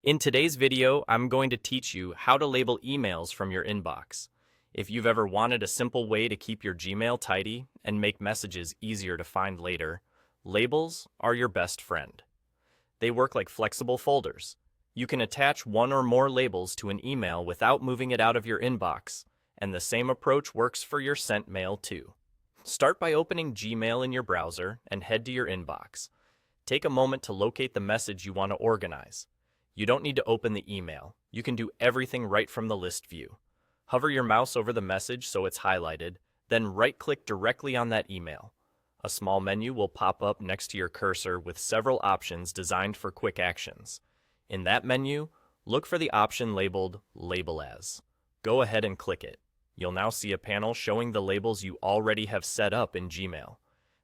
In today's video, I'm going to teach you how to label emails from your inbox. If you've ever wanted a simple way to keep your Gmail tidy and make messages easier to find later, labels are your best friend. They work like flexible folders. You can attach one or more labels to an email without moving it out of your inbox, and the same approach works for your sent mail too. Start by opening Gmail in your browser and head to your inbox. Take a moment to locate the message you want to organize. You don't need to open the email. You can do everything right from the list view. Hover your mouse over the message so it's highlighted, then right-click directly on that email. A small menu will pop up next to your cursor with several options designed for quick actions. In that menu, look for the option labeled Label As. Go ahead and click it. You'll now see a panel showing the labels you already have set up in Gmail.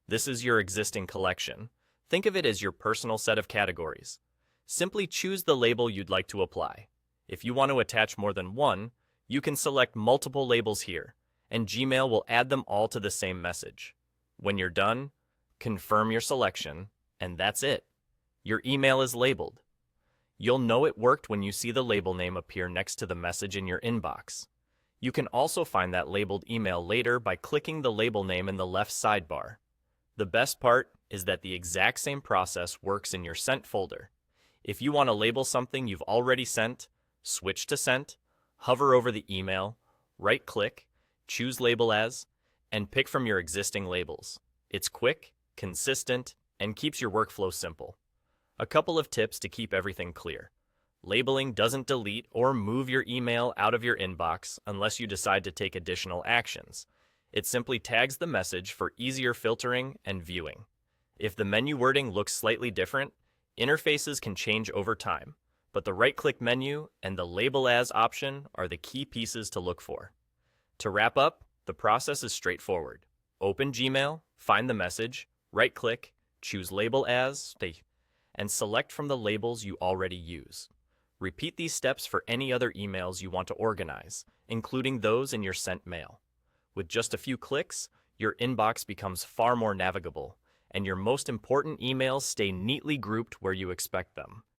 This is your existing collection. Think of it as your personal set of categories. Simply choose the label you'd like to apply. If you want to attach more than one, you can select multiple labels here, and Gmail will add them all to the same message. When you're done, confirm your selection, and that's it. Your email is labeled. You'll know it worked when you see the label name appear next to the message in your inbox. You can also find that labeled email later by clicking the label name in the left sidebar. The best part is that the exact same process works in your Sent folder. If you want to label something you've already sent, switch to Sent, hover over the email, right-click, choose Label As, and pick from your existing labels. It's quick, consistent, and keeps your workflow simple. A couple of tips to keep everything clear. Labeling doesn't delete or move your email out of your inbox unless you decide to take additional actions. It simply tags the message for easier filtering and viewing. If the menu wording looks slightly different, interfaces can change over time, but the right-click menu and the Label As option are the key pieces to look for. To wrap up, the process is straightforward. Open Gmail, find the message, right-click, choose Label As, and select from the labels you already use. Repeat these steps for any other emails you want to organize, including those in your sent mail. With just a few clicks, your inbox becomes far more navigable, and your most important emails stay neatly grouped where you expect them.